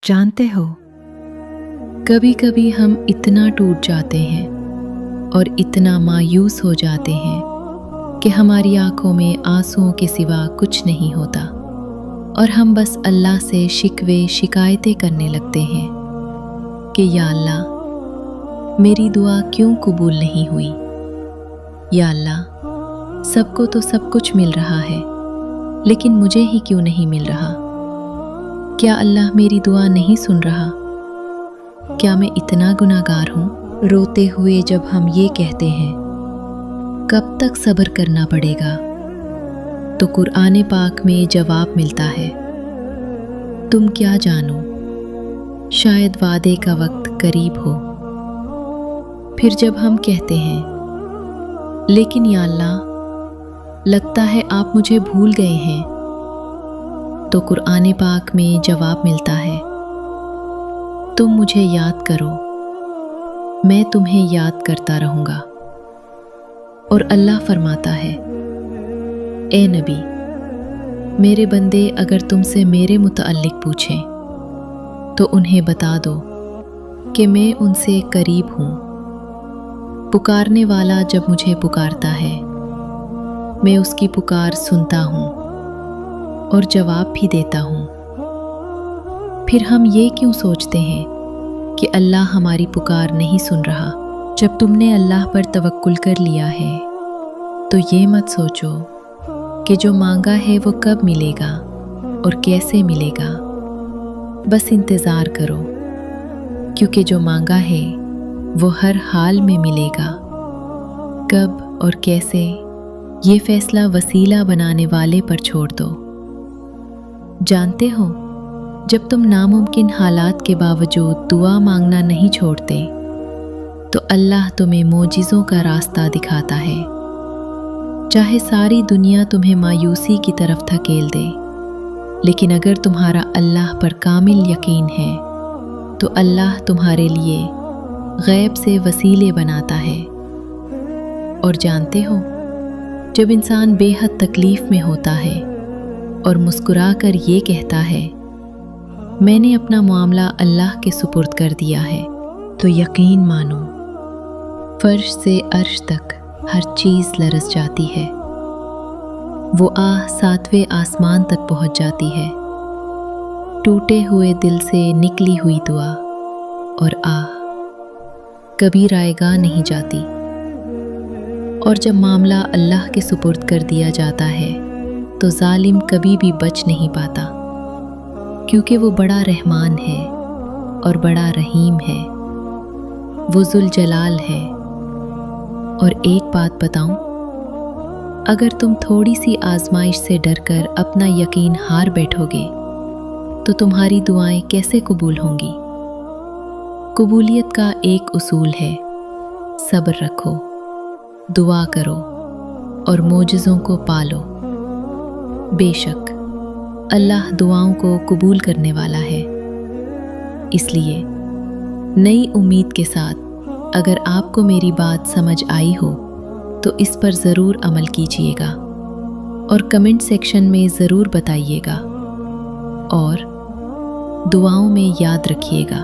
जानते हो, कभी कभी हम इतना टूट जाते हैं और इतना मायूस हो जाते हैं कि हमारी आंखों में आंसुओं के सिवा कुछ नहीं होता और हम बस अल्लाह से शिकवे शिकायतें करने लगते हैं कि या अल्लाह मेरी दुआ क्यों कबूल नहीं हुई। या अल्लाह सबको तो सब कुछ मिल रहा है लेकिन मुझे ही क्यों नहीं मिल रहा। क्या अल्लाह मेरी दुआ नहीं सुन रहा? क्या मैं इतना गुनाहगार हूँ? रोते हुए जब हम ये कहते हैं कब तक सब्र करना पड़ेगा, तो कुरान पाक में जवाब मिलता है, तुम क्या जानो, शायद वादे का वक्त करीब हो। फिर जब हम कहते हैं लेकिन या अल्लाह लगता है आप मुझे भूल गए हैं, तो कुरान पाक में जवाब मिलता है, तुम मुझे याद करो, मैं तुम्हें याद करता रहूँगा। और अल्लाह फरमाता है, ए नबी, मेरे बंदे अगर तुमसे मेरे मुतअल्लिक पूछें तो उन्हें बता दो कि मैं उनसे करीब हूँ। पुकारने वाला जब मुझे पुकारता है मैं उसकी पुकार सुनता हूँ और जवाब भी देता हूँ। फिर हम ये क्यों सोचते हैं कि अल्लाह हमारी पुकार नहीं सुन रहा। जब तुमने अल्लाह पर तवक्कुल कर लिया है तो ये मत सोचो कि जो मांगा है वो कब मिलेगा और कैसे मिलेगा। बस इंतज़ार करो, क्योंकि जो मांगा है वो हर हाल में मिलेगा। कब और कैसे, ये फैसला वसीला बनाने वाले पर छोड़ दो। जानते हो, जब तुम नामुमकिन हालात के बावजूद दुआ मांगना नहीं छोड़ते तो अल्लाह तुम्हें मोजिज़ों का रास्ता दिखाता है। चाहे सारी दुनिया तुम्हें मायूसी की तरफ धकेल दे, लेकिन अगर तुम्हारा अल्लाह पर कामिल यकीन है तो अल्लाह तुम्हारे लिए गैब से वसीले बनाता है। और जानते हो, जब इंसान बेहद तकलीफ़ में होता है और मुस्कुरा कर ये कहता है, मैंने अपना मामला अल्लाह के सुपुर्द कर दिया है, तो यकीन मानो फर्श से अर्श तक हर चीज़ लरज़ जाती है। वो आह सातवें आसमान तक पहुँच जाती है। टूटे हुए दिल से निकली हुई दुआ और आह कभी रायगा नहीं जाती। और जब मामला अल्लाह के सुपुर्द कर दिया जाता है तो जालिम कभी भी बच नहीं पाता, क्योंकि वो बड़ा रहमान है और बड़ा रहीम है। वो जुल जलाल है। और एक बात बताऊं, अगर तुम थोड़ी सी आजमाइश से डरकर अपना यकीन हार बैठोगे तो तुम्हारी दुआएं कैसे कबूल होंगी। कबूलियत का एक उसूल है, सब्र रखो, दुआ करो और मोजिज़ों को पालो। बेशक अल्लाह दुआओं को कबूल करने वाला है। इसलिए नई उम्मीद के साथ अगर आपको मेरी बात समझ आई हो तो इस पर ज़रूर अमल कीजिएगा और कमेंट सेक्शन में ज़रूर बताइएगा और दुआओं में याद रखिएगा।